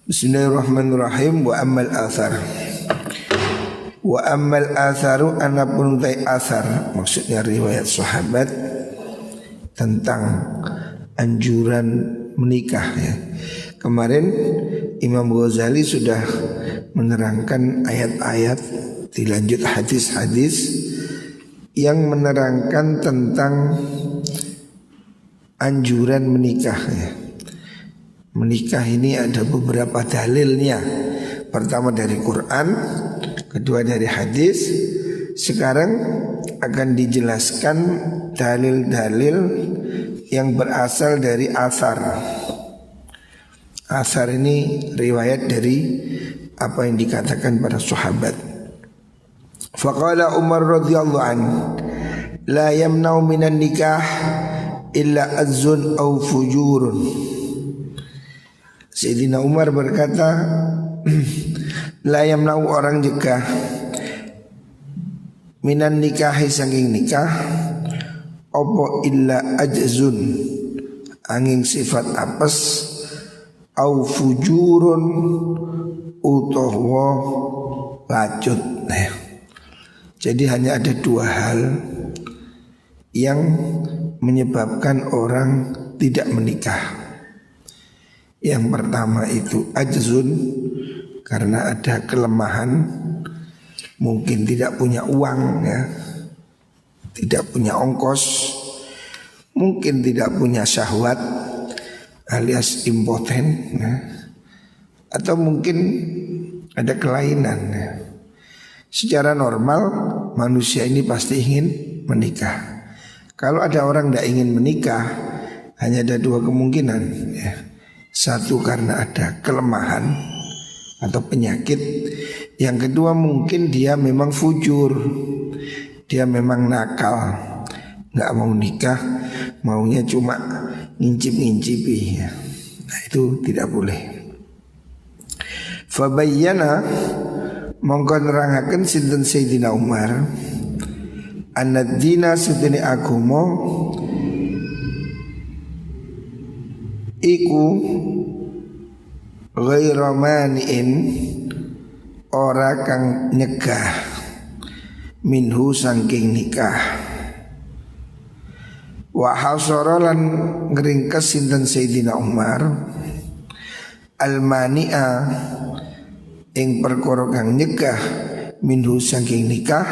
Bismillahirrahmanirrahim. Wa ammal athar. Wa ammal atharu anapun utai athar, maksudnya riwayat sahabat tentang anjuran menikah ya. Kemarin Imam Ghazali sudah menerangkan ayat-ayat, dilanjut hadis-hadis yang menerangkan tentang anjuran menikah ya. Menikah ini ada beberapa dalilnya. Pertama dari Quran, kedua dari hadis. Sekarang akan dijelaskan dalil-dalil yang berasal dari asar. Asar ini riwayat dari apa yang dikatakan para sahabat. Faqala Umar radhiyallahu an, la yamna'u minan nikah illa azzun aw fujurun. Sayyidina Umar berkata, la yamna'u orang jegah minan nikahi saking nikah opo illa ajzun angin sifat apes au fujurun utawa lacut. Jadi hanya ada dua hal yang menyebabkan orang tidak menikah. Yang pertama itu ajzun, karena ada kelemahan, mungkin tidak punya uang ya, tidak punya ongkos, mungkin tidak punya syahwat alias impoten ya, atau mungkin ada kelainan ya. Secara normal manusia ini pasti ingin menikah. Kalau ada orang tidak ingin menikah, hanya ada dua kemungkinan ya. Satu karena ada kelemahan atau penyakit. Yang kedua mungkin dia memang fujur, dia memang nakal, nggak mau nikah, maunya cuma ngincip-ngincipi ya. Nah itu tidak boleh. Fabayyana mongko nerangaken sinten Sayyidina Umar annad dina sedene agama iku ghairu mani'in ora kang nyegah minhu sangking nikah. Wa hasara lan ngringkes sinten Sayyidina Umar al-mani'a ing perkara kang nyegah minhu sangking nikah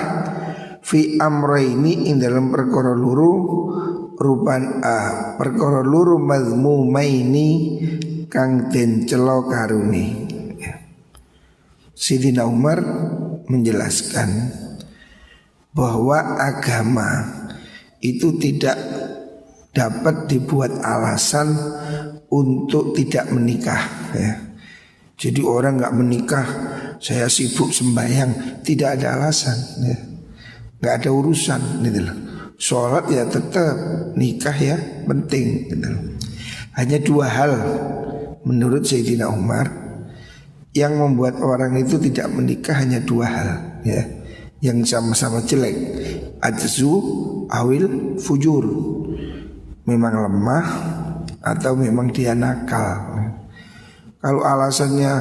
fi amraini ing dalam perkara loro rupan perkara loro mazmumaini kang den cela karune. Sayyidina Umar menjelaskan bahwa agama itu tidak dapat dibuat alasan untuk tidak menikah ya. Jadi orang nggak menikah, saya sibuk sembahyang, tidak ada alasan ya. Nggak ada urusan gitu loh. Sholat ya tetap, nikah ya penting gitu. Hanya dua hal menurut Sayyidina Umar yang membuat orang itu tidak menikah, hanya dua hal ya, yang sama-sama jelek, ajzu awil fujur, memang lemah atau memang dia nakal. Kalau alasannya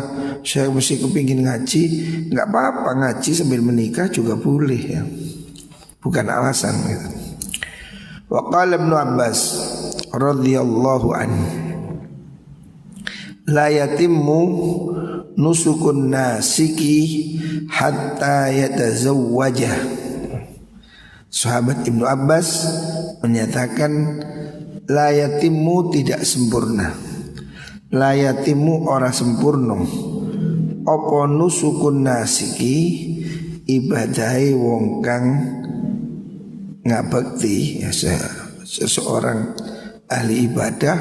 saya mesti kepingin ngaji, nggak apa-apa, ngaji sambil menikah juga boleh ya, bukan alasan gitu. Wa qala Ibnu Abbas radhiyallahu anhu la yatimmu nusukun nasiki hatta yatazawwaja. Sahabat Ibnu Abbas menyatakan la yatimmu tidak sempurna, la yatimmu ora sempurna apa nusukun nasiki ibadahi wong kang ngabekti ya, seseorang ahli ibadah,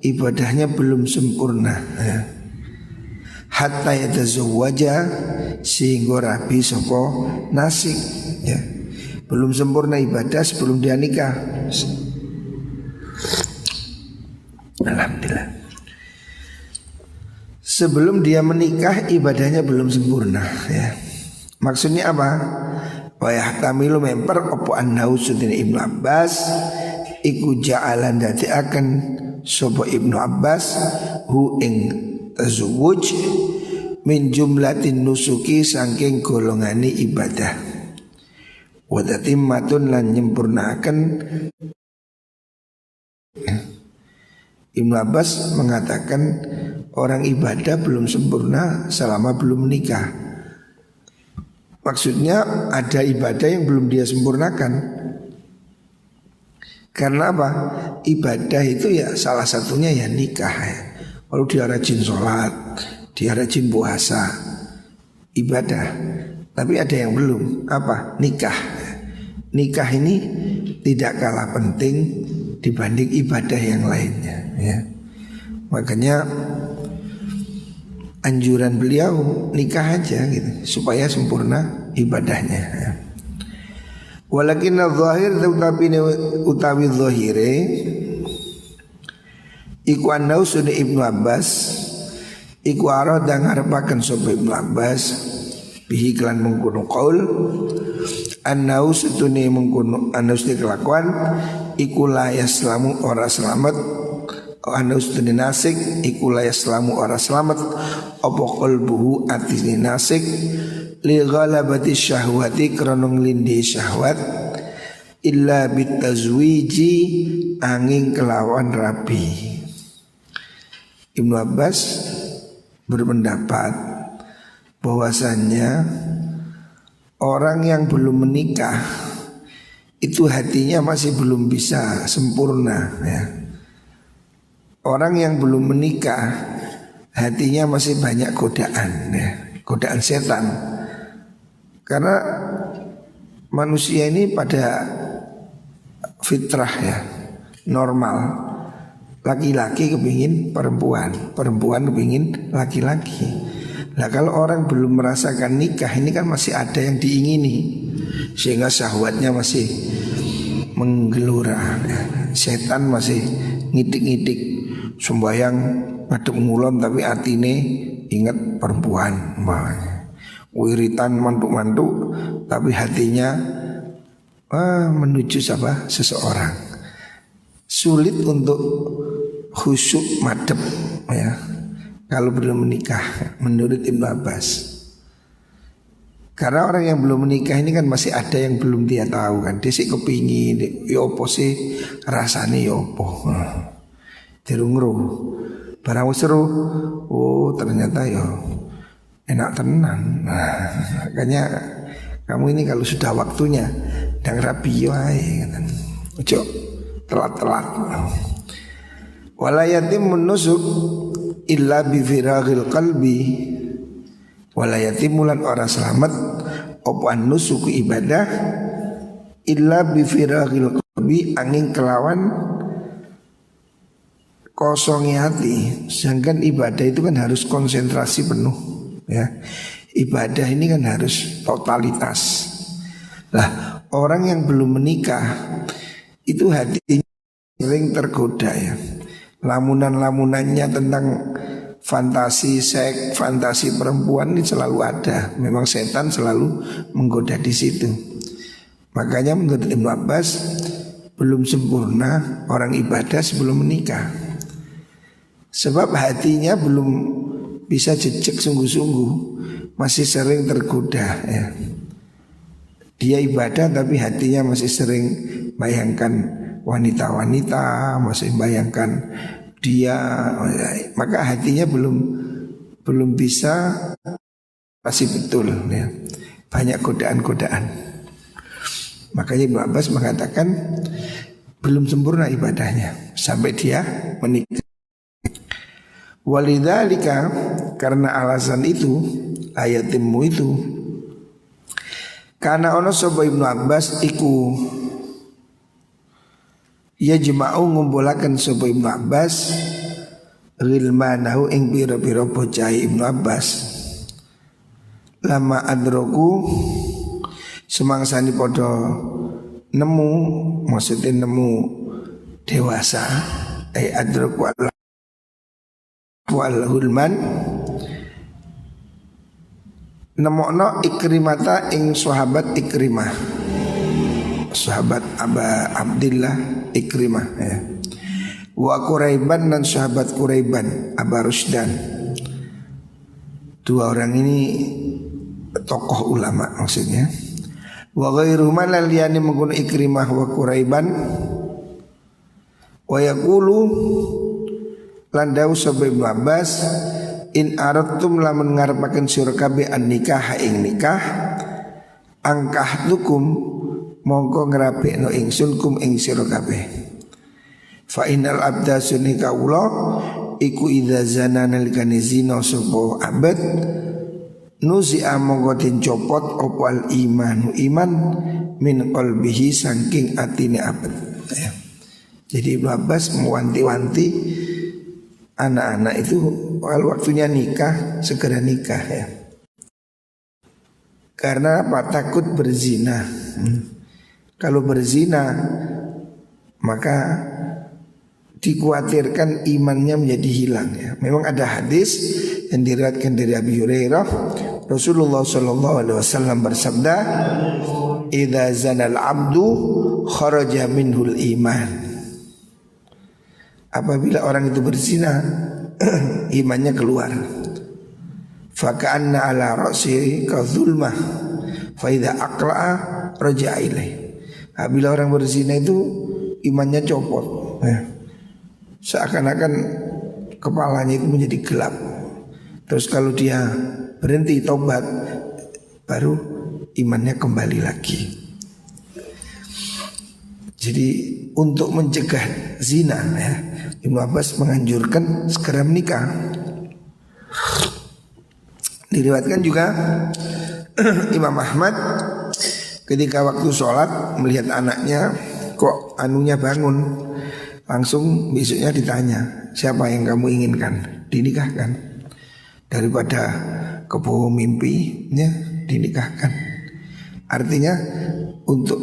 ibadahnya belum sempurna ya. Hatta yatazawwaja sehingga rabi sapa nasik ya. Belum sempurna ibadah sebelum dia nikah. Alhamdulillah. Sebelum dia menikah ibadahnya belum sempurna ya. Maksudnya apa? Wa yahtamilu memper opo annahu sudin Ibnu Abbas iku ja'alan dadi akan sapa Ibnu Abbas hu ing tazawuj min jumlatin nusuki saking golongane ibadah. Wa tatimmatun lan nyempurnakan. Ibnu Abbas mengatakan orang ibadah belum sempurna selama belum menikah. Maksudnya ada ibadah yang belum dia sempurnakan. Karena apa? Ibadah itu ya salah satunya ya nikah ya. Kalau dia rajin sholat, dia rajin puasa, ibadah. Tapi ada yang belum, apa? Nikah. Nikah ini tidak kalah penting dibanding ibadah yang lainnya ya. Makanya anjuran beliau nikah aja gitu supaya sempurna ibadahnya ya. Walakin al-zahir utawi zahire iku anau sudah Ibnu Abbas iku arada ngarepaken sapa Ibnu Abbas bihi klan mengkono qaul annau setune mengkono anus kelakuan iku la yaslamu ora selamat anus setune nasik iku la yaslamu ora selamat apa qalbuhu atine nasik li ghalabati syahwati krana nglindhi syahwat illa bitazwiji angin kelawan rabi. Ibnu Abbas berpendapat bahwasannya orang yang belum menikah itu hatinya masih belum bisa sempurna ya. Orang yang belum menikah hatinya masih banyak godaan ya, godaan setan. Karena manusia ini pada fitrah ya, normal. Laki-laki kepingin perempuan, perempuan kepingin laki-laki. Nah kalau orang belum merasakan nikah ini kan masih ada yang diingini, sehingga syahwatnya masih menggelora ya. Setan masih ngidik-ngidik, sembayang ngadep ngulon tapi atine ingat perempuan. Wiritan mantuk-mantuk tapi hatinya menuju siapa? Seseorang. Sulit untuk khusyuk madep ya kalau belum menikah menurut Ibnu Abbas. Karena orang yang belum menikah ini kan masih ada yang belum dia tahu kan. Dia sih kepingin yopo sih rasanya yopo dirungru barang seru. Oh ternyata yo enak tenan. Nah, makanya kamu ini kalau sudah waktunya dan rapi wae kan. Ojo telat-telat. Wala yatim menusuk illa bi firaghil qalbi. Wala yatim lan ora selamat apa nusuk ibadah illa bi firaghil qalbi angin kelawan kosongnya hati. Sedangkan ibadah itu kan harus konsentrasi penuh ya. Ibadah ini kan harus totalitas. Lah orang yang belum menikah itu hatinya sering tergoda ya. Lamunan-lamunannya tentang fantasi seks, fantasi perempuan ini selalu ada. Memang setan selalu menggoda di situ. Makanya menurut Ibnu Abbas belum sempurna orang ibadah sebelum menikah. Sebab hatinya belum bisa jejak sungguh-sungguh, masih sering tergoda ya. Dia ibadah tapi hatinya masih sering bayangkan wanita-wanita, masih bayangkan dia, maka hatinya belum bisa pasti betul ya. Banyak godaan-godaan. Makanya Ibnu Abbas mengatakan belum sempurna ibadahnya sampai dia menikah. Walidzalika karena alasan itu ayatimmu itu karena ono sapa Ibnu Abbas iku ya jema'u ngumpulaken sapa Ibnu Abbas ghilmanahu ing pira-pira bocah Ibnu Abbas lama adroku semangsani padha nemu maksudnya nemu dewasa adroku wal hulman nemokno Ikrimata ing sahabat Ikrimah, sahabat Aba Abdillah Ikrimah ya. Wa Quraiban dan sahabat Quraiban Aba Rusdan Dua orang ini tokoh ulama maksudnya. Wa ghairuhuma liyani mengkono Ikrimah wa Quraiban wa yaqulu landau sapa Ibnu Abbas in aradtum lamun ngarepaken sira kabeh an nikah ing nikah angkahtukum mongko ngrapekno ingsun kum ing sira kabeh fa innal abda sunika ula iku idza zana nalikane zina sapa abad nuzi'a mongko den copot apa al iman min qalbihi saking atine abad ya. Jadi Ibnu Abbas mewanti-wanti anak-anak itu kalau waktunya nikah segera nikah ya. Karena apa? Takut berzina. Kalau berzina maka dikhawatirkan imannya menjadi hilang ya. Memang ada hadis yang diriwayatkan dari Abi Hurairah, Rasulullah SAW bersabda, "Idza zanal abdu kharaja minhul iman." Apabila orang itu berzina, imannya keluar. Faka'anna ala ra'si ka zulmah, fa idza aqla'a raja'a ilaih. Apabila orang berzina itu imannya copot ya. Seakan-akan kepalanya itu menjadi gelap. Terus kalau dia berhenti tobat, baru imannya kembali lagi. Jadi untuk mencegah zina ya, Ibnu Abbas menganjurkan segera menikah. Diriwayatkan juga Imam Ahmad ketika waktu sholat melihat anaknya kok anunya bangun, langsung besoknya ditanya, siapa yang kamu inginkan dinikahkan, daripada kebohong mimpi ya, dinikahkan. Artinya untuk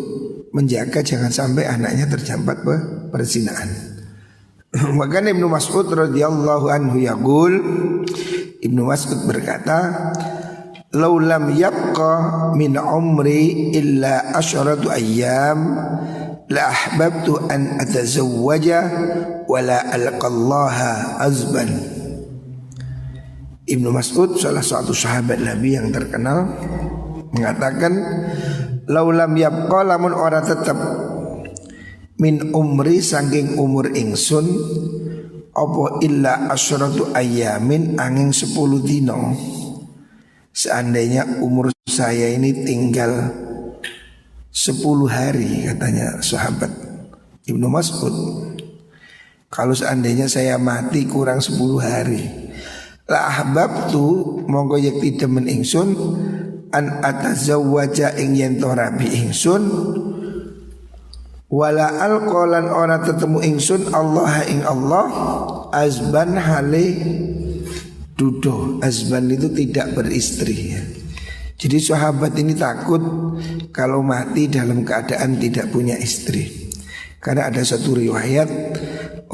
menjaga jangan sampai anaknya terjampat perzinaan. Maka Ibnu Mas'ud radhiyallahu anhu yaqul, Ibnu Mas'ud berkata, "Lau lam yabqa min umri illa asyratu ayyam la ahbabtu an atazawwaja wa la alqallaha azban." Ibnu Mas'ud salah satu sahabat Nabi yang terkenal mengatakan, "Laulam yabqa lamun ora tetep min umri saking umur ingsun apa illa asyratu ayamin angin 10 dino." Seandainya umur saya ini tinggal 10 hari, katanya sahabat Ibnu Mas'ud, kalau seandainya saya mati kurang 10 hari, la ahbabtu monggo yakti demen ingsun an atazawwaja ing yen to rabi ingsun wala alqalan ora tetemu ingsun Allah ing Allah azban hale dudo. Azban itu tidak beristri ya. Jadi sahabat ini takut kalau mati dalam keadaan tidak punya istri. Karena ada satu riwayat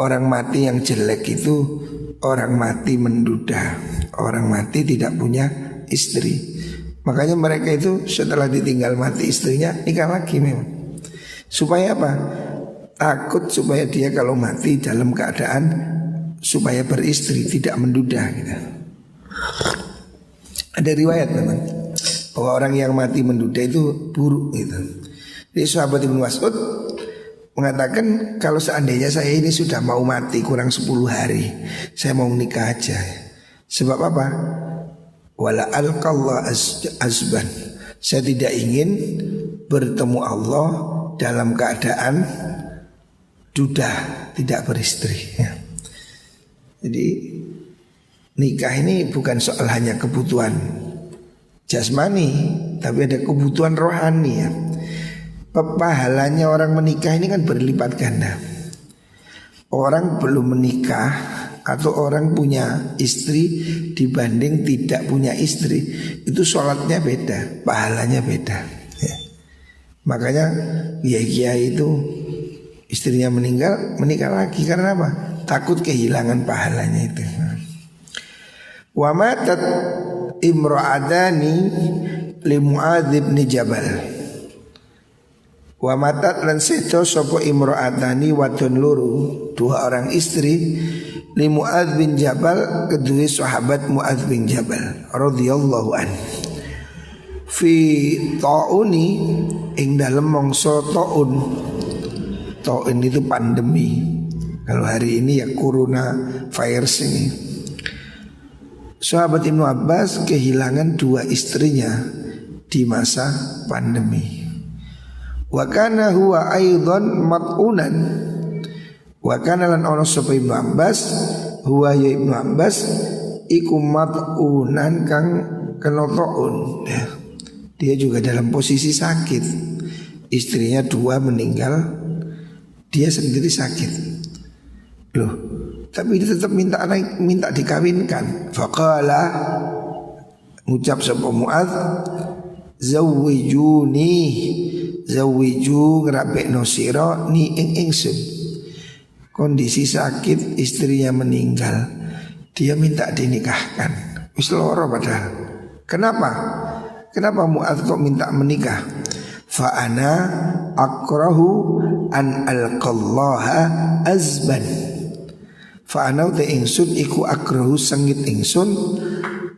orang mati yang jelek itu orang mati menduda, orang mati tidak punya istri. Makanya mereka itu setelah ditinggal mati istrinya nikah lagi memang. Supaya apa? Takut supaya dia kalau mati dalam keadaan supaya beristri, tidak menduda gitu. Ada riwayat memang bahwa orang yang mati menduda itu buruk gitu. Jadi sahabat Ibnu Mas'ud mengatakan, kalau seandainya saya ini sudah mau mati kurang 10 hari, saya mau nikah aja. Sebab apa? Wala alqallah azban. Saya tidak ingin bertemu Allah dalam keadaan duda, tidak beristri ya. Jadi nikah ini bukan soal hanya kebutuhan jasmani, tapi ada kebutuhan rohani ya. Pahalanya orang menikah ini kan berlipat ganda. Orang belum menikah atau orang punya istri dibanding tidak punya istri, itu sholatnya beda, pahalanya beda ya. Makanya kiai-kiai itu istrinya meninggal, menikah lagi karena apa? Takut kehilangan pahalanya itu. Wa matat imra'adani li Mu'adz bin Jabal. Wa matat lan sedo sapa imra'atani wadon loro, dua orang istri li Mu'adz bin Jabal kedua sahabat Mu'adz bin Jabal radhiyallahu anhu fi ta'uni ing dalem mangsa ta'un. Ta'un itu pandemi. Kalau hari ini ya corona virus ini. Sahabat Ibnu Abbas kehilangan dua istrinya di masa pandemi. Wa kana huwa aidan mat'unan. Wa kana lan ono sapa Ibnu Abbas huwa ya Ibnu Abbas iku mat'unan kang kena ta'un. Dia juga dalam posisi sakit. Istrinya dua meninggal, dia sendiri sakit. Loh, tapi dia tetap minta dikawinkan. Faqala ngucap sapa Mu'adz zawwijuni zawwiju ngrabekno sira ni ing ingsun. Kondisi sakit, istrinya meninggal, dia minta dinikahkan. Wis loro padahal. Kenapa? Kenapa Mu'adz kok minta menikah? Fa ana akrahu an alqallaha azban. Fa ana te ingsun iku akrahu sengit ingsun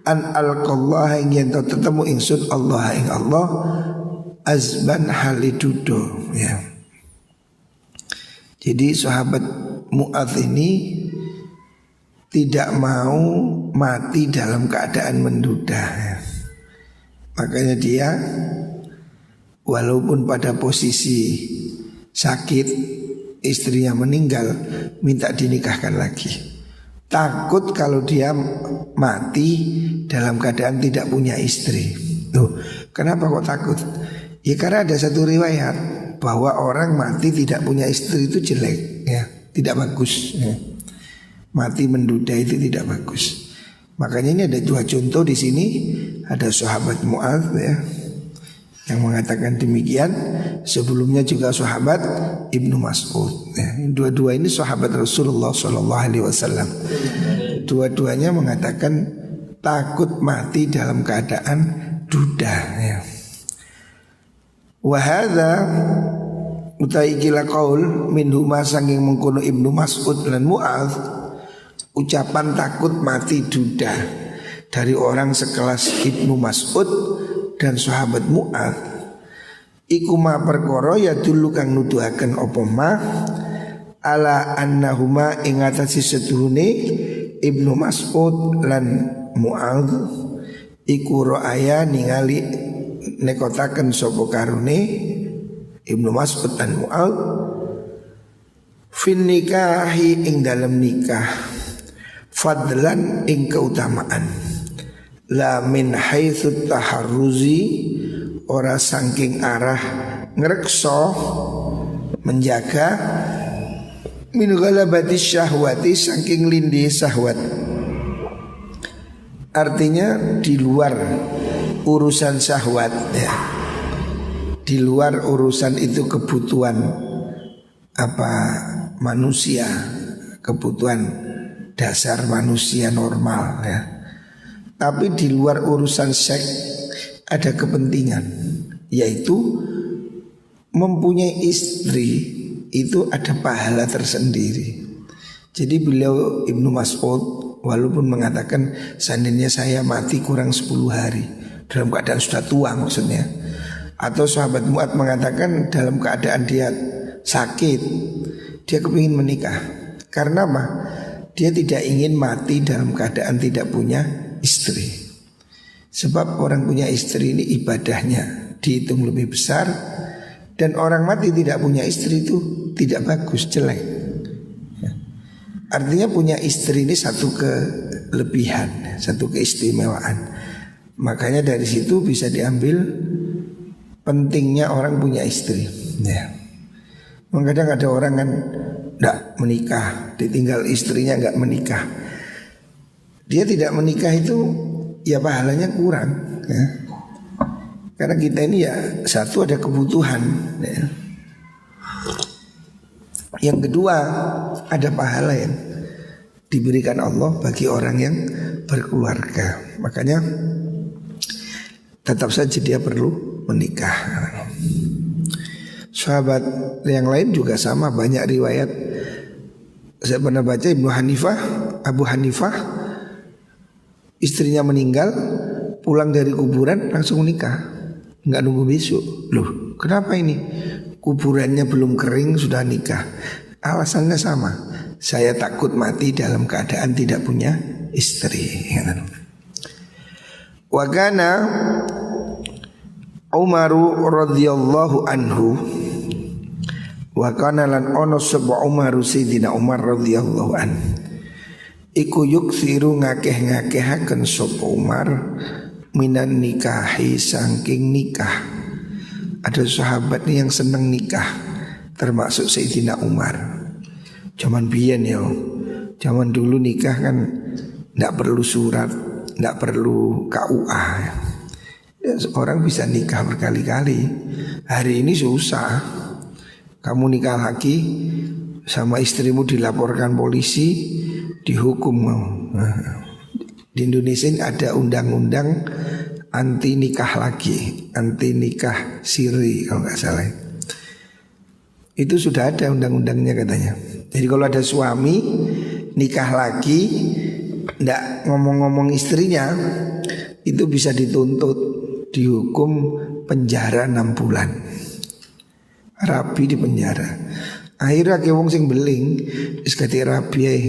an alqallaha ing yen tetemu ingsun Allah ing Allah azban halidudo ya. Jadi sahabat Mu'adz ini tidak mau mati dalam keadaan menduda ya. Makanya dia walaupun pada posisi sakit, istrinya meninggal, minta dinikahkan lagi. Takut kalau dia mati dalam keadaan tidak punya istri. Tuh, kenapa kok takut? Ya karena ada satu riwayat bahwa orang mati tidak punya istri itu jelek, ya, tidak bagus. Ya. Mati menduda itu tidak bagus. Makanya ini ada dua contoh di sini. Ada sahabat Mu'adz ya yang mengatakan demikian. Sebelumnya juga sahabat Ibnu Mas'ud ya. Dua-dua ini sahabat Rasulullah SAW. Dua-duanya mengatakan takut mati dalam keadaan duda ya. Wa hadza utai kila qaul min huma sanging mengkono Ibnu Mas'ud lan Mu'adz, ucapan takut mati duda dari orang sekelas Ibnu Mas'ud dan sahabat Mu'adz iku ma perkara ya dulu kang nuduhaken apa ma ala annahuma ing atase setuhune Ibnu Mas'ud lan Mu'adz iku ra'aya ningali nekotaken sapa karone Ibnu Mas'ud dan Mu'adz fin nikahi ing dalam nikah fadlan ing keutamaan la min haitsu taharruzi ora saking arah ngrekso menjaga min ghalabati syahwati saking lindi syahwat. Artinya di luar urusan syahwat ya. Di luar urusan itu kebutuhan apa manusia, kebutuhan dasar manusia normal ya. Tapi di luar urusan seks ada kepentingan, yaitu mempunyai istri itu ada pahala tersendiri. Jadi beliau Ibnu Mas'ud walaupun mengatakan seandainya saya mati kurang 10 hari dalam keadaan sudah tua maksudnya, atau sahabat Mu'adz mengatakan dalam keadaan dia sakit, dia kepingin menikah. Karena apa? Dia tidak ingin mati dalam keadaan tidak punya istri. Sebab orang punya istri ini ibadahnya dihitung lebih besar. Dan orang mati tidak punya istri itu tidak bagus, jelek. Artinya punya istri ini satu kelebihan, satu keistimewaan. Makanya dari situ bisa diambil pentingnya orang punya istri ya. Kadang ada orang kan tidak menikah, ditinggal istrinya nggak menikah. Dia tidak menikah itu ya pahalanya kurang ya. Karena kita ini ya satu ada kebutuhan ya. Yang kedua ada pahala yang diberikan Allah bagi orang yang berkeluarga. Makanya tetap saja dia perlu menikah. Sahabat yang lain juga sama, banyak riwayat. Saya pernah baca Ibnu Hanifah Abu Hanifah, istrinya meninggal, pulang dari kuburan langsung nikah, nggak nunggu besok. Loh, kenapa ini? Kuburannya belum kering sudah nikah. Alasannya sama, saya takut mati dalam keadaan tidak punya istri. Wa kana Umaru radhiyallahu anhu, wa kana lan ono sapa Umaru Sayyidina Umar radhiyallahu anhu iku yuksiru ngakeh-ngakehaken sapa Umar minan nikahi saking nikah. Ada sahabat nih yang seneng nikah, termasuk Sayyidina Umar. Zaman biyen ya, zaman dulu nikah kan nggak perlu surat, nggak perlu KUA. Ya, orang bisa nikah berkali-kali. Hari ini susah. Kamu nikah lagi sama istrimu dilaporkan polisi, dihukum. Di Indonesia ini ada undang-undang anti nikah lagi, anti nikah siri kalau nggak salah. Itu sudah ada undang-undangnya katanya. Jadi kalau ada suami nikah lagi ndak ngomong-ngomong istrinya, itu bisa dituntut, dihukum penjara 6 bulan. Rabi di penjara. Akhirnya ke wong sing beling wis kate rabi ae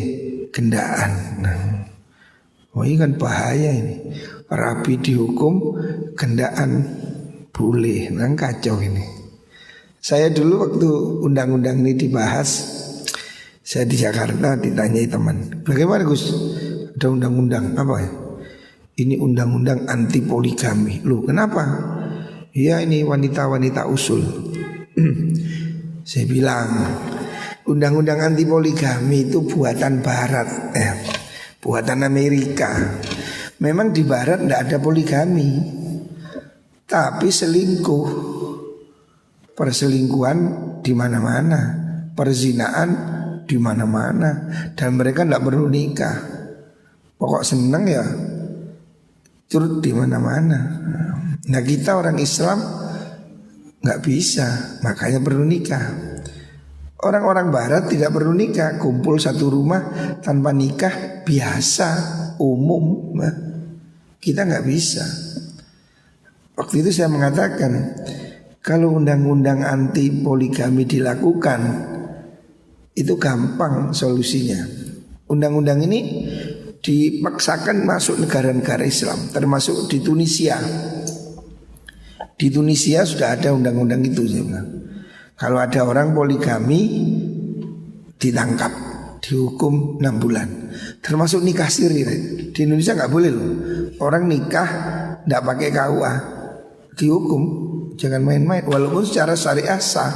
gendaan. Oh ini kan bahaya ini. Rabi dihukum, gendaan boleh. Nang kacau ini. Saya dulu waktu undang-undang ini dibahas, saya di Jakarta ditanyai teman, bagaimana Gus? Ada undang-undang apa ya? Ini undang-undang anti poligami. Loh kenapa? Ya ini wanita-wanita usul. Saya bilang undang-undang anti poligami itu buatan Barat, buatan Amerika. Memang di Barat tidak ada poligami, tapi selingkuh. Perselingkuhan di mana-mana, perzinaan di mana-mana, dan mereka tidak perlu nikah. Pokok seneng ya turut di mana-mana. Nah kita orang Islam nggak bisa, makanya perlu nikah. Orang-orang Barat tidak perlu nikah, kumpul satu rumah tanpa nikah biasa, umum. Nah, kita nggak bisa. Waktu itu saya mengatakan, kalau undang-undang anti poligami dilakukan, itu gampang solusinya. Undang-undang ini dipaksakan masuk negara-negara Islam, termasuk di Tunisia. Di Tunisia sudah ada undang-undang itu. Kalau ada orang poligami ditangkap, dihukum 6 bulan. Termasuk nikah siri. Di Indonesia nggak boleh loh. Orang nikah nggak pakai KUA, dihukum. Jangan main-main. Walaupun secara syariah sah.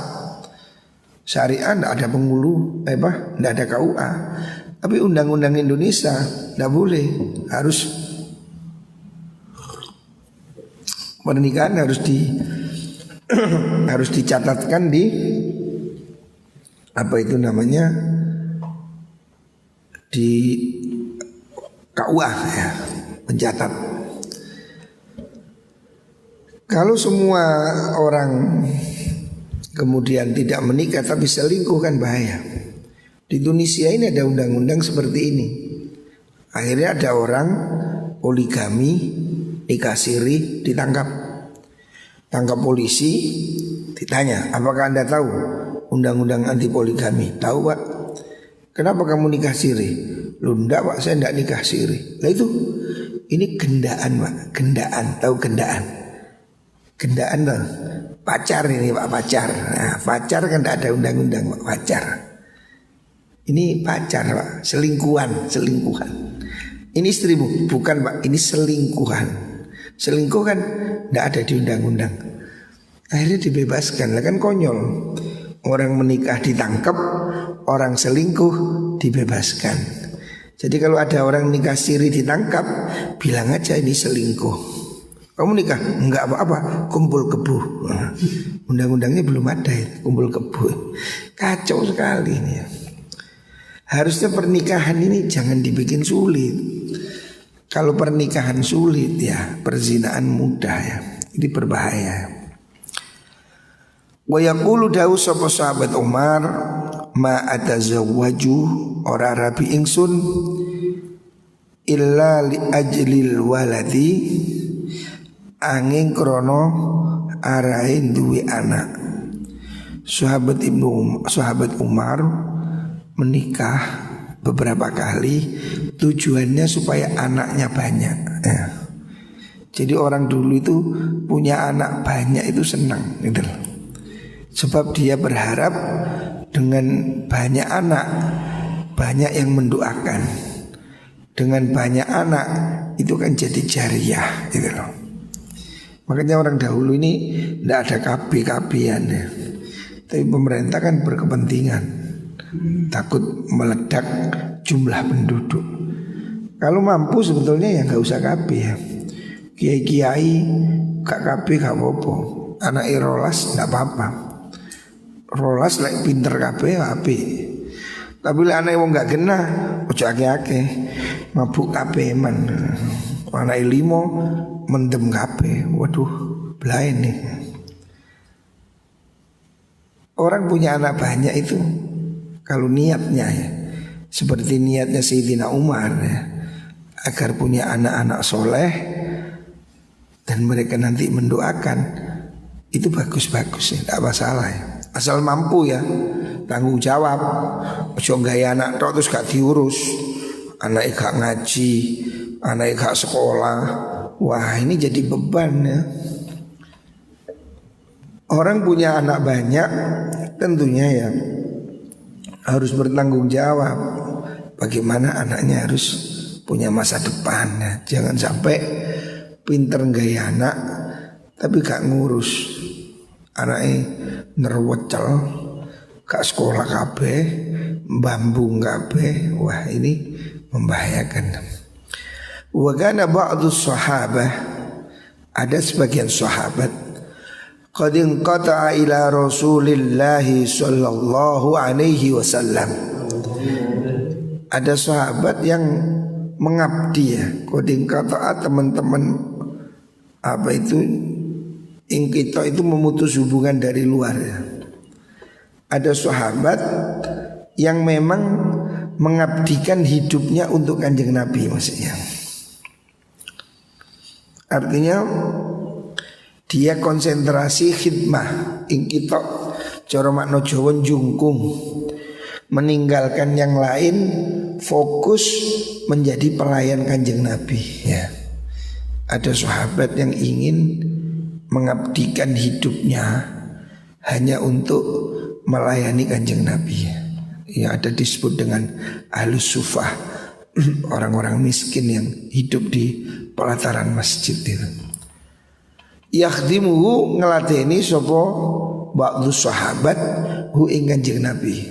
Syariah tidak ada penghulu, tidak ada KUA. Tapi undang-undang Indonesia tidak boleh. Harus pernikahan harus dicatatkan di apa itu namanya, di KUA ya, pencatat. Kalau semua orang kemudian tidak menikah tapi selingkuh kan bahaya. Di Tunisia ini ada undang-undang seperti ini. Akhirnya ada orang poligami, nikah siri, ditangkap. Tangkap polisi, ditanya, apakah Anda tahu undang-undang anti poligami? Tahu Pak. Kenapa kamu nikah siri? Loh enggak Pak, saya enggak nikah siri. Lah itu, ini gendaan Pak, gendaan, tahu gendaan? Gendaan loh, pacar ini Pak, pacar. Nah, pacar kan tidak ada undang-undang Pak, pacar. Ini pacar Pak, selingkuhan. Ini istrimu, bukan Pak, ini selingkuhan. Selingkuh kan tidak ada di undang-undang. Akhirnya dibebaskan, lah kan konyol. Orang menikah ditangkap, orang selingkuh dibebaskan. Jadi kalau ada orang nikah siri ditangkap, bilang aja ini selingkuh. Kamu nikah? Enggak apa-apa, kumpul kebo. Undang-undangnya belum ada ya, kumpul kebo. Kacau sekali ini ya. Harusnya pernikahan ini jangan dibikin sulit. Kalau pernikahan sulit ya, perzinaan mudah ya. Ini berbahaya. Wa yaqulu dawu sapa sahabat Umar, ma atazawwaju ora rabi ingsun illa li ajlil waladi angin krono arahin duwe anak. Sahabat Umar menikah beberapa kali tujuannya supaya anaknya banyak ya. Jadi orang dulu itu punya anak banyak itu senang gitu. Sebab dia berharap dengan banyak anak banyak yang mendoakan. Dengan banyak anak itu kan jadi jariah gitu loh. Makanya orang dahulu ini tidak ada KB-KB-an ya. Tapi pemerintah kan berkepentingan, takut meledak jumlah penduduk. Kalau mampu sebetulnya ya nggak usah KB ya. Kiai-kiai gak KB gak apa-apa. Anak rolas nggak apa-apa. Rolas like pinter KB KB. Tapi lah anak yang nggak kena, ojo ake-ake, mabuk KB man. Anak limo mendem KB, waduh, belain nih. Orang punya anak banyak itu kalau niatnya ya, seperti niatnya Sayyidina Umar ya, agar punya anak-anak soleh dan mereka nanti mendoakan, itu bagus-bagus ya, tidak masalah ya. Asal mampu ya, tanggung jawab. Ojo gaya anak tok terus gak diurus, anak gak ngaji, anak gak sekolah. Wah ini jadi beban ya. Orang punya anak banyak tentunya ya harus bertanggung jawab. Bagaimana anaknya harus punya masa depan ya. Jangan sampai pinter gaya anak tapi gak ngurus. Anaknya nerwecel, gak sekolah kabeh, bambung kabeh. Wah ini membahayakan. Wa kana ba'du sahabah, ada sebagian sahabat qad inqata'a ila Rasulillah sallallahu alaihi wasallam. Ada sahabat yang mengabdi ya. Qad inqata'a teman-teman apa itu inqita itu memutus hubungan dari luar ya. Ada sahabat yang memang mengabdikan hidupnya untuk Kanjeng Nabi maksudnya. Artinya dia konsentrasi khidmah ingkito cara makna Jawa jungkung, meninggalkan yang lain, fokus menjadi pelayan Kanjeng Nabi ya. Ada sahabat yang ingin mengabdikan hidupnya hanya untuk melayani Kanjeng Nabi ya, ada disebut dengan ahlus sufah, orang-orang miskin yang hidup di pelataran masjid itu. Yakhdimuhu ngelateni sopo ba'du sahabat hu ing Kanjeng Nabi.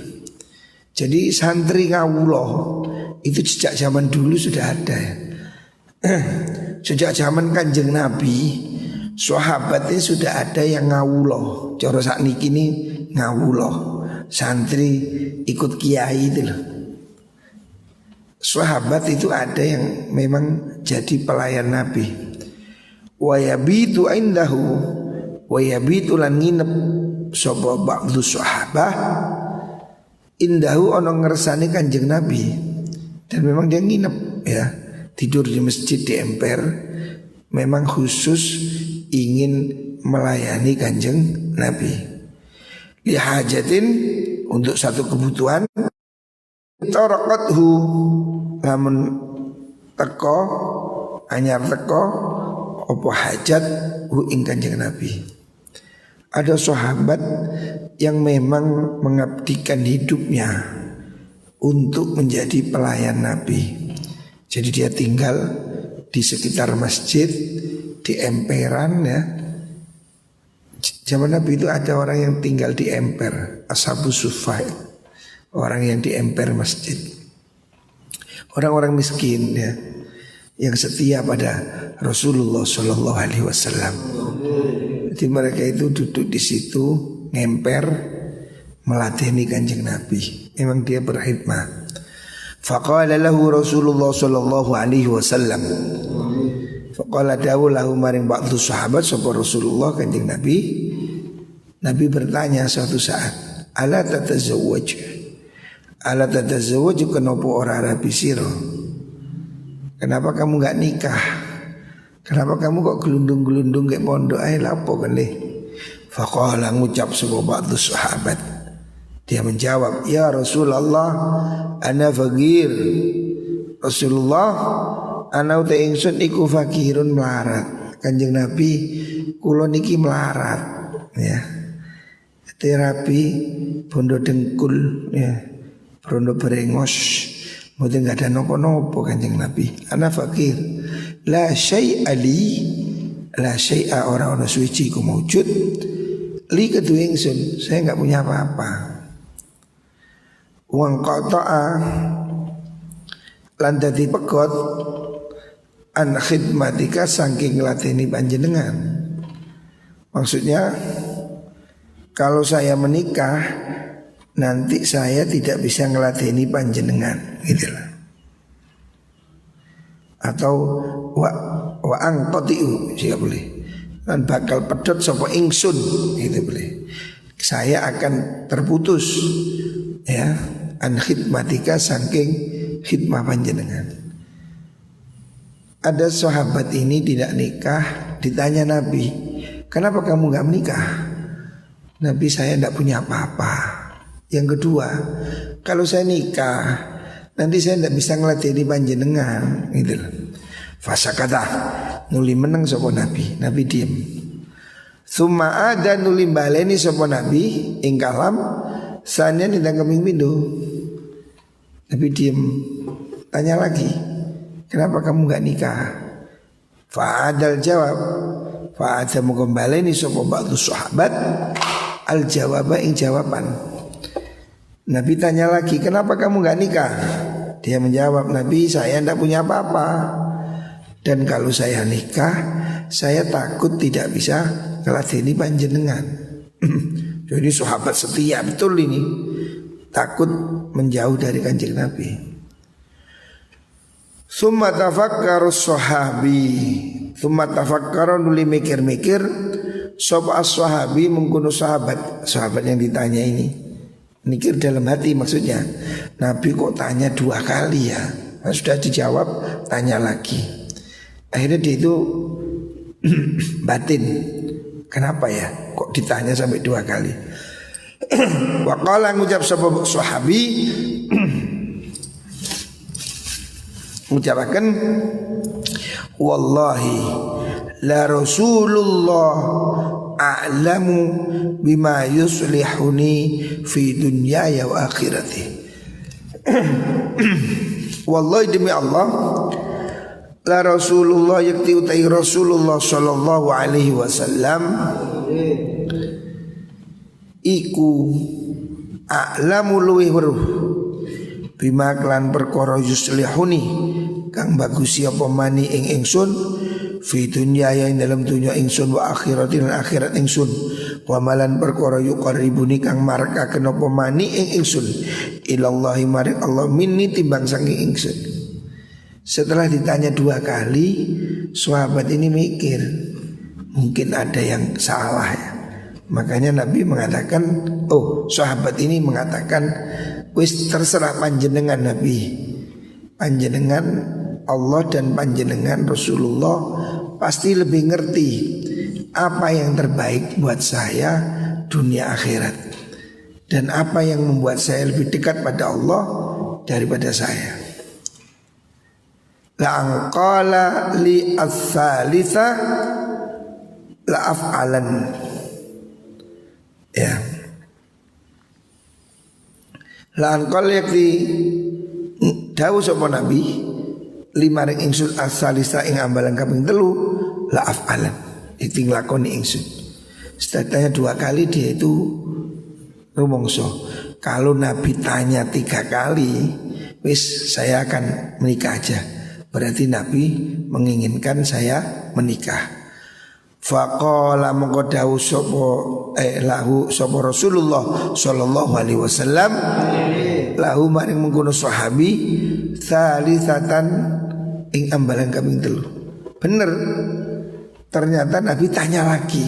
Jadi santri ngawulo itu sejak zaman dulu sudah ada ya. Sejak zaman Kanjeng Nabi sahabatnya sudah ada yang ngawulo. Cara sakniki ini ngawulo, santri ikut kiai itu loh. Sahabat itu ada yang memang jadi pelayan Nabi. Wa yabitu indahu, wa yabitu lan nginep sapa ba'du sahabah indahu ana ngersane Kanjeng Nabi. Dan memang dia nginep ya, tidur di masjid di emper, memang khusus ingin melayani Kanjeng Nabi. Li hajatin, untuk satu kebutuhan, taraqathu lamun teko anyar teko apa hajat hu ing Kanjeng Nabi. Ada sahabat yang memang mengabdikan hidupnya untuk menjadi pelayan Nabi. Jadi dia tinggal di sekitar masjid, di emperan ya. Zaman Nabi itu ada orang yang tinggal di emper, ashabus suffah, orang yang di emper masjid. Orang-orang miskin ya, yang setia pada Rasulullah Shallallahu Alaihi Wasallam. Jadi mereka itu duduk di situ ngemper melatihani Kanjeng Nabi. Memang dia berkhidmah. Faqala lahu Rasulullah Shallallahu Alaihi Wasallam. Faqala dawu lahu maring ba'du sahabat sapa Rasulullah Kanjeng Nabi. Nabi bertanya suatu saat, ala tatazawwaj, ala tatazawwaj kenapa ora rabi sira? kenapa kamu gak nikah? Kenapa kamu kok gelundung-gelundung kayak pondok ae lapo kan deh? Faqala ngucap sebuah ba'du sahabat. Dia menjawab, ya Rasulullah, ana faqir. Rasulullah, ana uta ingsun iku fakirun melarat. Kanjeng Nabi, kula niki melarat, ya. Terapi bondo dengkul, ya. Bondo berengos. Mboten enggak ada nopo-nopo Kanjeng Nabi. Ana fakir. La syai'a li, la syai'a orang suci ku maujud. Li kedua ingsun, saya enggak punya apa-apa. Wang qata'a lan dadi pegot an khidmatika saking nglateni panjenengan. Maksudnya kalau saya menikah nanti saya tidak bisa ngelateni panjenengan, gitu lah. Atau wa angqatiu jika boleh. Dan bakal pedot sapa ingsun, gitu boleh. Saya akan terputus ya an khidmatika saking khidmah panjenengan. Ada sahabat ini tidak nikah, ditanya Nabi, kenapa kamu gak menikah? Nabi, saya tidak punya apa-apa. Yang kedua, kalau saya nikah nanti saya tidak bisa ngelatih panjenengan, gitu loh. Fasakata nuli menang sapa Nabi. Nabi diem. Summa ada nuli baleni sapa Nabi ing kalam sanya nindang keming pindho. Nabi diem. Tanya lagi, kenapa kamu gak nikah? Fa'adal jawab, fa'ada mengembalikan sapa ba'du sahabat al jawaba ing jawaban. Nabi tanya lagi, kenapa kamu gak nikah? Dia menjawab, Nabi, saya tidak punya apa-apa. Dan kalau saya nikah, saya takut tidak bisa ngeladeni panjenengan. Jadi sahabat setia betul ini, takut menjauh dari kanjeng Nabi. Summa tafakkaru sahabi, summa tafakkaru nuli mikir-mikir sapa as-sahabi mengkono sahabat yang ditanya ini. Mikir dalam hati maksudnya, Nabi kok tanya 2 kali ya? Nah, sudah dijawab, tanya lagi. Akhirnya dia itu batin, kenapa ya kok ditanya sampai 2 kali? Waqala ngucap sapa sahabi ngucapaken, wallahi la Rasulullah a'lamu bima yuslihuni fi dunyaya wa akhirati. Wallahi demi Allah, la Rasulullah yakti utai Rasulullah sallallahu alaihi wasallam iku a'lamu luwih weruh bima klan perkara yuslihuni kang bagusi apa mani ing ingsun fi dunya ya ing dalam dunya ingsun wa akhiratin akhirat ingsun wa malan perkara yuqarribuni kang marakaken apa mani ing ingsun ilallahi maring Allah minni timbang saking ingsun. Setelah ditanya 2 kali, sahabat ini mikir, mungkin ada yang salah ya. Makanya Nabi mengatakan, sahabat ini mengatakan, wis terserah panjenengan Nabi, panjenengan Allah dan panjenengan Rasulullah pasti lebih ngerti apa yang terbaik buat saya dunia akhirat, dan apa yang membuat saya lebih dekat pada Allah daripada saya. La anqala li as-salisa la af'alan. Ya. La anqala yakti dawuh sapa Nabi lima ring ingsun as-salisa ing ambalan kaping 3 la af'alan. Iki nglakoni ingsun. Setidaknya 2 kali dia itu rumongso. Kalau Nabi tanya 3 kali, wis saya akan menikah aja. Berarti Nabi menginginkan saya menikah. Faqala mongko dawuh sapa Rasulullah sallallahu alaihi wasallam lahu maring mengkono sahabi salisatan ing ambalan kaping 3. Bener. Ternyata Nabi tanya lagi.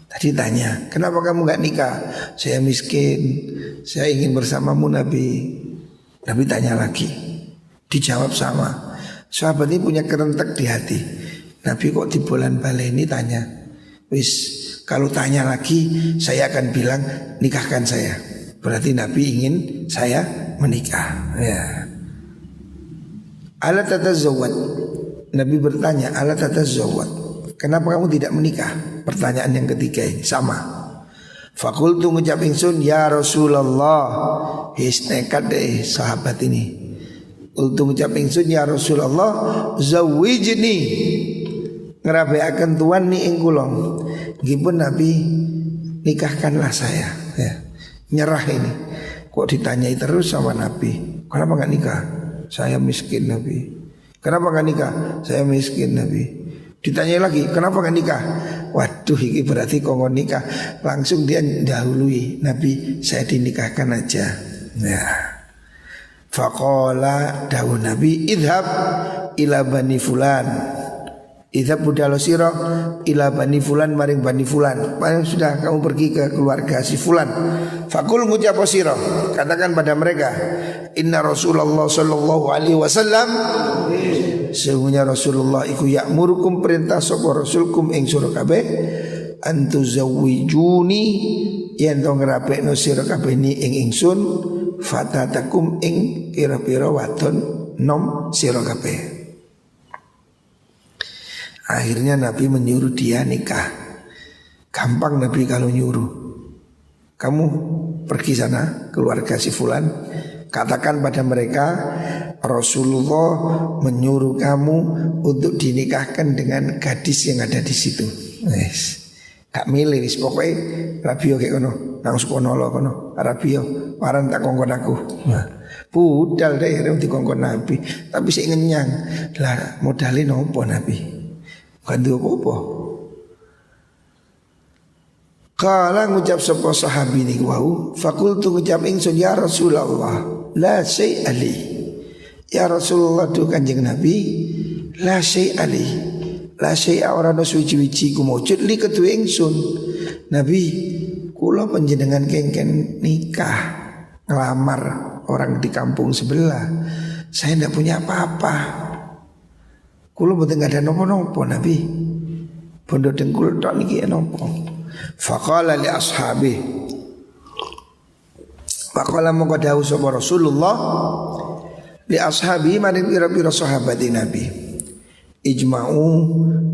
Tadi tanya, kenapa kamu gak nikah? Saya miskin, saya ingin bersamamu Nabi. Nabi tanya lagi, dijawab sama. Sahabat ini punya kerentek di hati. Nabi kok di bulan baleni tanya. Wis kalau tanya lagi saya akan bilang nikahkan saya. Berarti Nabi ingin saya menikah. Ya. Ala tatazawwad. Nabi bertanya, ala tatazawwad. Kenapa kamu tidak menikah? Pertanyaan yang ketiga ini sama. Fakultu ngucap ingsun ya Rasulullah. His nekat deh sahabat ini. Ultu ngucap ingsun ya Rasulullah zawijni. Ngerabeaken tuan ni ing kula. Nggih pun Nabi nikahkanlah saya ya. Nyerah ini. Kok ditanyai terus sama Nabi. Kenapa enggak nikah? Saya miskin Nabi. Kenapa enggak nikah? Saya miskin Nabi. Ditanyai lagi, kenapa enggak nikah? Waduh, ini berarti kongkon nikah. Langsung dia dahului Nabi, saya dinikahkan aja. Ya. Faqala dawuh Nabi, idhab ila bani fulan. Idhab budalo siro ila bani fulan maring bani fulan. Sudah kamu pergi ke keluarga si fulan. Fakul ngucap siro, katakan pada mereka, inna Rasulullah sallallahu alaihi wasallam, sesungguhnya Rasulullah iku ya'murukum perintah sapa rasulkum ing sira kabeh antu zawwijuni yen to ngrapekno sira kabeh ni ing ingsun fatatakum ing pira-pira wadon nom sira kabeh. Akhirnya Nabi menyuruh dia nikah. Gampang Nabi kalau nyuruh. Kamu pergi sana keluarga si fulan, katakan pada mereka Rasulullah menyuruh kamu untuk dinikahkan dengan gadis yang ada di situ. Yes. Gak milih wis pokoke rabio kayak kono, nang sukonolo kono, rabio waran tak kongkon aku. Nah, budal deh dikongkon Nabi, tapi sik ngenyang. Lah modale nopo Nabi? Kandu apa? Kala ngucap sapa sahabi niku wau, fakultu ngucap ingsun ya Rasulullah, la syai' ali. Ya Rasulullah tu Kanjeng Nabi, la syai' ali. La syai' ora ono suci-wici ku mujud li kedue ingsun. Nabi, kula panjenengan kengken nikah, ngelamar orang di kampung sebelah. Saya ndak punya apa-apa. Kulo mboten ada nopo-nopo Nabi. Bondo dengkul tok niki nopo. Faqala li ashabi. Faqala mongko dawuh sapa Rasulullah li ashabi maring pira-pira sahabat Nabi. Ijma'u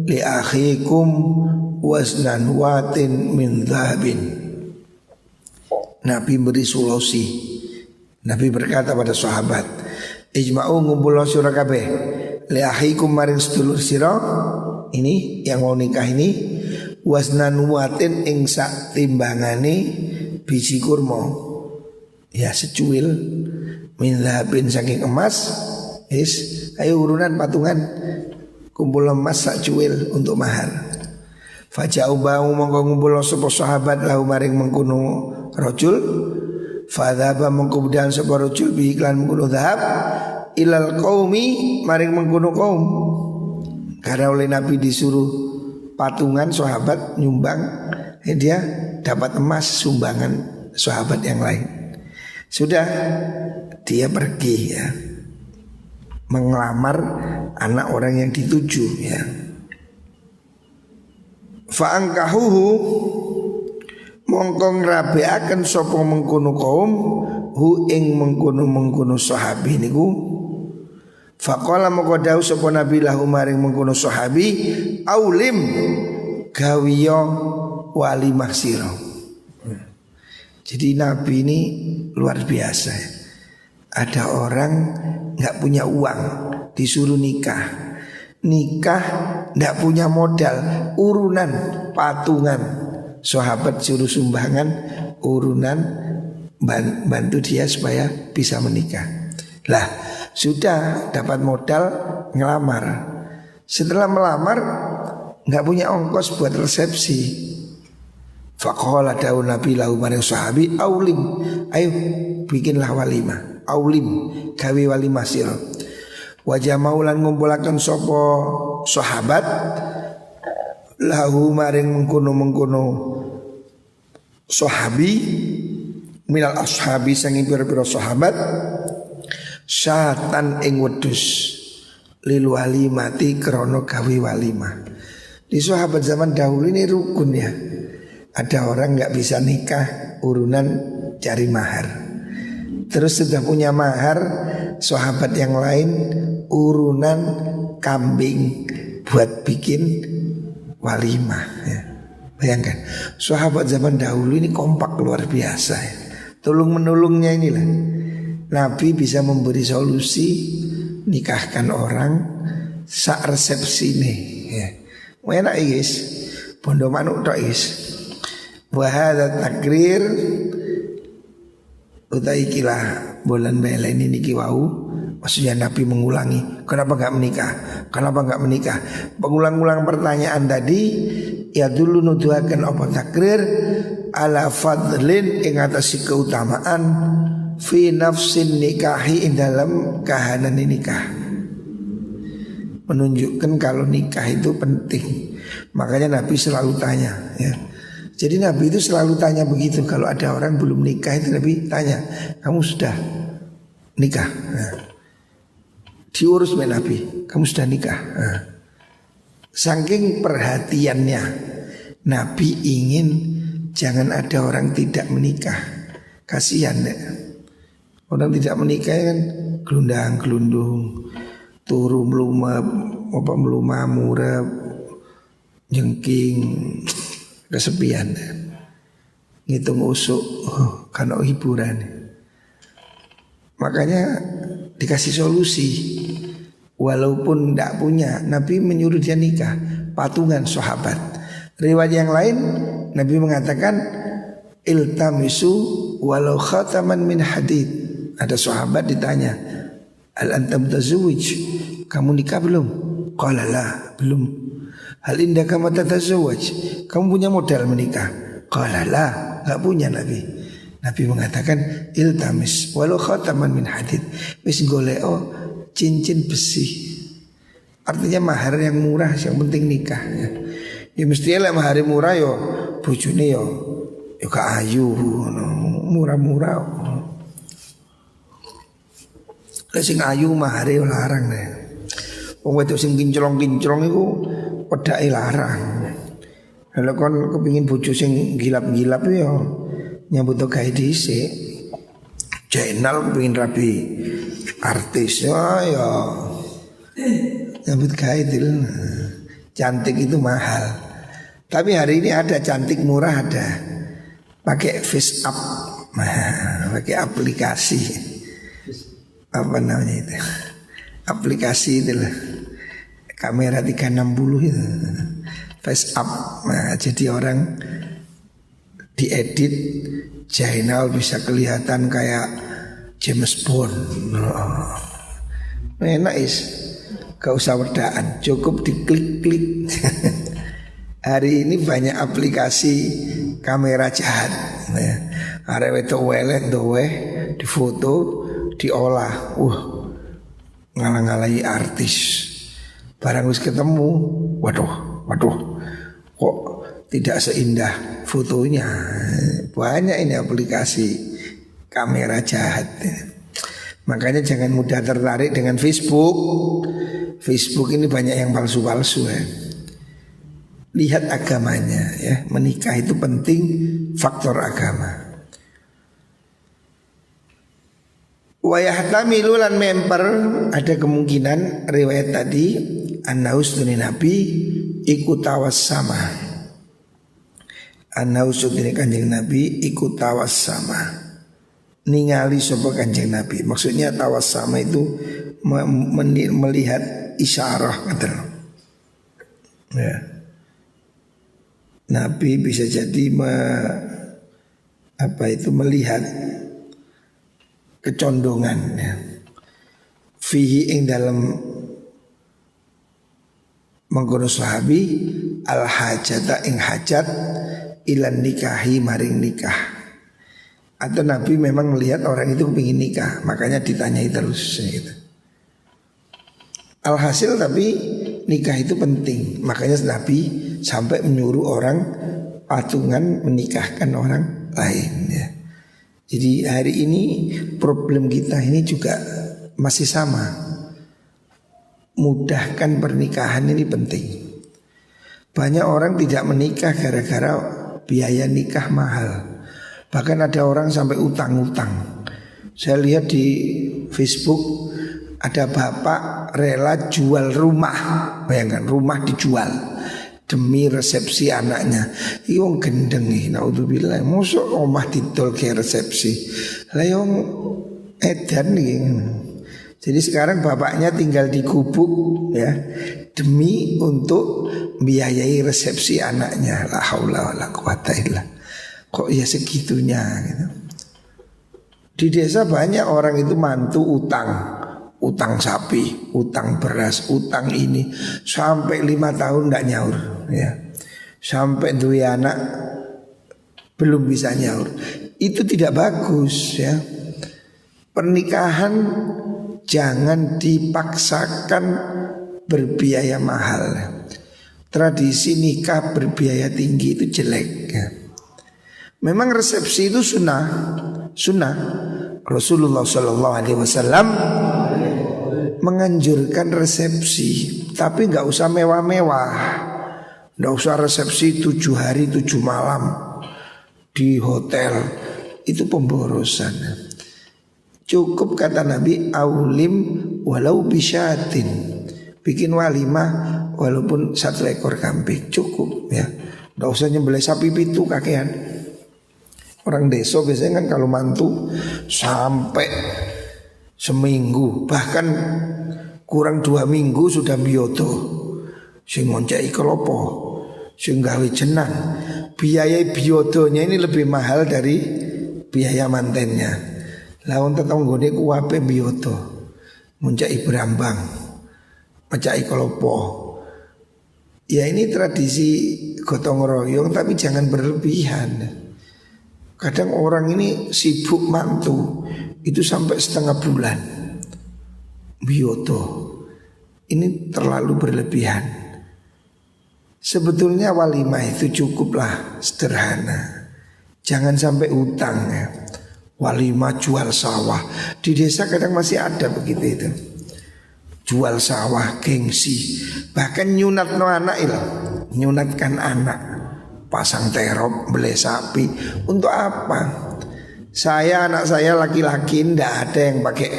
li akhikum waznan watin min dhahabin. Nabi beri solusi. Nabi berkata pada sahabat, ijma'u ngumpulna sira kabeh li akhikum maring sedulur sira ini yang mau nikah ini wasnan watin ing sak timbangane biji kurma ya secuil min dhahabin saking emas ayo urunan patungan kumpul emas sak cuil untuk mahar. Faja'u ba'u mongko ngumpul sapa sahabat lahu maring mengkono rajul fadzaba mongko budal sapa rajul bi iklan mengkono dhahab ilal qaumi maring mengkono kaum. Karena oleh Nabi disuruh patungan sahabat nyumbang, dia dapat emas sumbangan sahabat yang lain. Sudah dia pergi ya, mengelamar anak orang yang dituju ya. Fa'angkahuhu mongko ngrabeaken sapa mengkono kaum hu ing mengkono sahabi niku. Faqala moko dawuh sapa Nabi lahu maring mengkono sahabi aulim gawiya walimah sira. Jadi Nabi ini luar biasa. Ada orang enggak punya uang disuruh nikah. Nikah enggak punya modal, urunan patungan. Sahabat suruh sumbangan urunan bantu dia supaya bisa menikah. Lah sudah dapat modal ngelamar. Setelah melamar nggak punya ongkos buat resepsi. Faqala dawu Nabi lahu maring sahabi aulim, ayo bikinlah walimah. Aulim gawe walimah sira. Wajah maulan ngumpulaken sapa sahabat lahu maring mengkono sahabi minal ashabi sanging pira-pira sahabat syatan ing wedhus lil walimati krono gawe walimah. Di sahabat zaman dahulu ini rukun ya. Ada orang nggak bisa nikah urunan cari mahar. Terus sudah punya mahar, sahabat yang lain urunan kambing buat bikin walimah ya. Bayangkan, sahabat zaman dahulu ini kompak luar biasa ya. Tolong menolongnya inilah. Nabi bisa memberi solusi, nikahkan orang sak resepsi nih ya. Enak guys, bondo manuk tok guys. Wa hadza takrir utai kilah bulan belen ini niki wau. Maksudnya Nabi mengulangi, kenapa enggak menikah? Kenapa enggak menikah? Pengulang-ulang pertanyaan tadi ya dulu nuduhaken apa takrir ala fadlin ing atasi keutamaan fi nafsin nikahi ing dalam kahanan nikah. Menunjukkan kalau nikah itu penting. Makanya Nabi selalu tanya ya. Jadi Nabi itu selalu tanya begitu. Kalau ada orang belum nikah itu Nabi tanya, kamu sudah nikah? Nah, diurus oleh Nabi, kamu sudah nikah? Nah, saking perhatiannya Nabi ingin jangan ada orang tidak menikah. Kasihan ya. Orang tidak menikah kan gelundang-gelundung, turu meluma murah, jengking, kesepian, ngitung usuk, karena hiburan. Makanya dikasih solusi, walaupun tidak punya, Nabi menyuruh dia nikah, patungan sahabat. Riwayat yang lain, Nabi mengatakan iltamisu walau khataman min hadid. Ada sahabat ditanya, al antam tazawwaj, kamu nikah belum? Qala la, belum. Hal indaka mata tazawwaj, kamu punya modal menikah? Qala la, enggak punya Nabi. Nabi mengatakan iltamis walau khataman min hadid, wis goleo cincin besi. Artinya mahar yang murah, yang penting nikah ya. Ya mestinya lah mahar murah yo bojone yo gak ayu, murah-murah. Lah sing ayu mahare larang deh. Wong wedok sing kinclong-kinclong iku wedake larang. Kalau kon kepingin bojo sing gilap-gilap ya nyambut gawe dhisik. Jenal kepingin rapi artis ya nyambut gawe dil. Cantik itu mahal. Tapi hari ini ada cantik murah ada. Pakai face up. Pakai aplikasi. Apa namanya itu? Aplikasi itu lah. Kamera 360 itu. Face up. Nah, jadi orang diedit Jainal bisa kelihatan kayak James Bond. Oh. Enak is. Gak usah wedaan, cukup diklik-klik. Hari ini banyak aplikasi kamera jahat. Arek wedok welek dowe difoto, diolah. Ngalang-ngalangi artis. Barang wis ketemu, waduh. Kok tidak seindah fotonya. Banyak ini aplikasi kamera jahat. Makanya jangan mudah tertarik dengan Facebook. Facebook ini banyak yang palsu-palsu ya. Lihat agamanya ya. Menikah itu penting, faktor agama. Wa yahtamilu lan memper, ada kemungkinan riwayat tadi annaus dari Nabi ikut tawassama. Annaus dari Kanjeng Nabi ikut tawassama. Ningali sapa Kanjeng Nabi. Maksudnya tawassama itu melihat isyarah gitu. Ya. Nabi bisa jadi melihat kecondongan ya. Fihi ing dalam mengkono sahabi al hajata ing hajat ilan nikahi maring nikah. Atau Nabi memang melihat orang itu kepingin nikah, makanya ditanyai terus gitu. Alhasil tapi nikah itu penting. Makanya Nabi sampai menyuruh orang patungan menikahkan orang lain ya. Jadi hari ini problem kita ini juga masih sama. mudahkan pernikahan ini penting. Banyak orang tidak menikah gara-gara biaya nikah mahal. Bahkan ada orang sampai utang-utang. Saya lihat di Facebook ada bapak rela jual rumah. Bayangkan rumah dijual demi resepsi anaknya. Iki wong gendeng iki, naudzubillah. Mosok omah didol ke resepsi. Lah yo edan iki. Jadi sekarang bapaknya tinggal di gubuk ya demi untuk biayai resepsi anaknya. La haula wala quwata illa. Kok ya segitunya gitu. Di desa banyak orang itu mantu utang. Utang sapi, utang beras, utang ini sampai 5 tahun tidak nyaur ya. Sampai dua anak belum bisa nyaur. Itu tidak bagus ya. Pernikahan jangan dipaksakan berbiaya mahal. Tradisi nikah berbiaya tinggi itu jelek ya. Memang resepsi itu sunnah. Rasulullah SAW menganjurkan resepsi, tapi nggak usah mewah-mewah. Nggak usah resepsi 7 hari 7 malam di hotel. Itu pemborosan. Cukup kata Nabi, aulim walau bisyatin. Bikin walimah walaupun 1 ekor kambing. Cukup ya. Nggak usah nyembelih sapi pitu kakean. Orang desa biasanya kan kalau mantu sampai seminggu, bahkan kurang 2 minggu sudah biyoto. Sing ngoncai kelopo, sing gawe jenang. Biaya biyotonya ini lebih mahal dari biaya mantennya. Lawan tetanggone kuwape biyoto, ngoncai berambang, mencai kelopo. Ya ini tradisi gotong royong tapi jangan berlebihan. Kadang orang ini sibuk mantu itu sampai setengah bulan biyoto. Ini terlalu berlebihan. Sebetulnya walimah itu cukuplah sederhana. Jangan sampai utang ya. Walimah jual sawah. Di desa kadang masih ada begitu itu. Jual sawah gengsi. Bahkan nyunat no anak itu. Nyunatkan anak. Pasang terop, beli sapi. Untuk apa? Anak saya laki-laki ndak ada yang pakai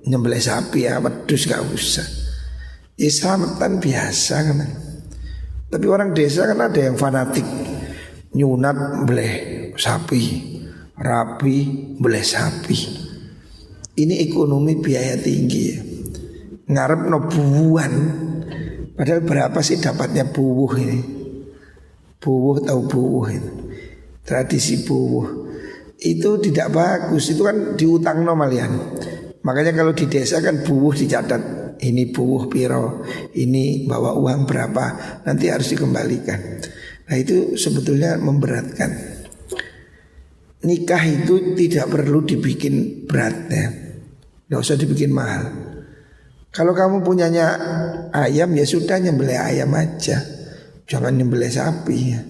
nyembelih sapi ya, wedus gak usah. Islamatan biasa kan. Tapi orang desa kan ada yang fanatik. Nyunat beli sapi, rapi beli sapi. Ini ekonomi biaya tinggi ya. Ngarep no buuhan. Padahal berapa sih dapatnya buuh ini? Buuh tahu buuh itu. Tradisi buuh itu tidak bagus. Itu kan diutang nomalian. Makanya kalau di desa kan buuh dicatat. Ini buuh piro, ini bawa uang berapa, nanti harus dikembalikan. Nah itu sebetulnya memberatkan. Nikah itu tidak perlu dibikin berat ya. Nggak usah dibikin mahal. Kalau kamu punyanya ayam ya sudah nyembelih ayam aja. Jangan nyembelih sapi ya.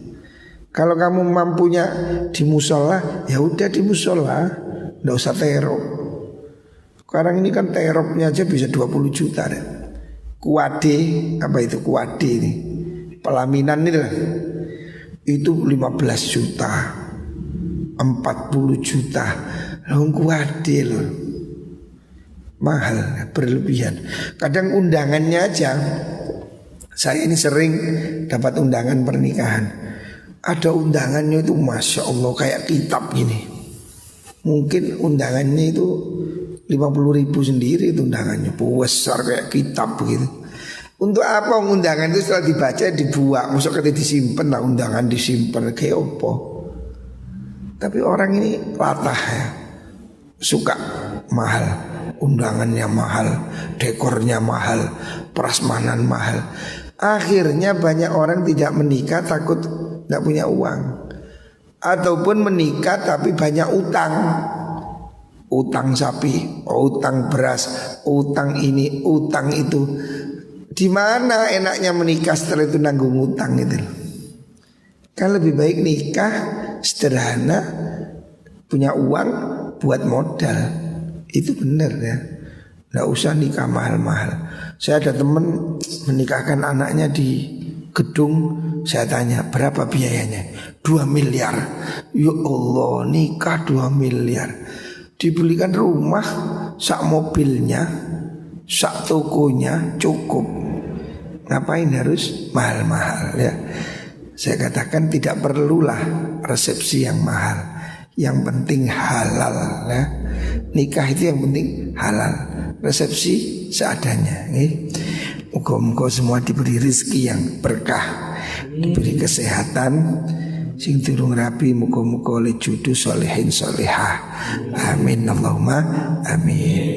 Kalau kamu mampunya di musola, ya udah di musola, nggak usah terop. Sekarang ini kan teropnya aja bisa 20 juta deh. Kuade, apa itu kuade ini? Pelaminan ini lah. Itu 15 juta, 40 juta. Lalu kuade loh. Mahal, berlebihan. Kadang undangannya aja. Saya ini sering dapat undangan pernikahan. Ada undangannya itu Masya Allah kayak kitab gini. Mungkin undangannya itu 50.000 sendiri itu undangannya. Besar kayak kitab begitu. Untuk apa undangan itu setelah dibaca dibuang. Maksudnya disimpan lah, undangan disimpan kayak apa. Tapi orang ini latah ya. Suka mahal. Undangannya mahal, dekornya mahal, prasmanan mahal. Akhirnya banyak orang tidak menikah takut tidak punya uang. Ataupun menikah tapi banyak utang. Utang sapi, utang beras, utang ini, utang itu. Di mana enaknya menikah setelah itu nanggung utang itu? Kan lebih baik nikah sederhana, punya uang buat modal. Itu benar ya. Nggak usah nikah mahal-mahal. Saya ada teman menikahkan anaknya di gedung. Saya tanya berapa biayanya? 2 miliar. Ya Allah, nikah 2 miliar. Dibelikan rumah, sak mobilnya, sak tokonya cukup. Ngapain harus mahal-mahal ya? Saya katakan tidak perlulah resepsi yang mahal. Yang penting halal ya. Nikah itu yang penting halal. Resepsi seadanya. Moga-moga semua diberi rezeki yang berkah, diberi kesehatan. Sing durung rapi muga-muga oleh jodoh solehin solehah. Amin Allahumma amin.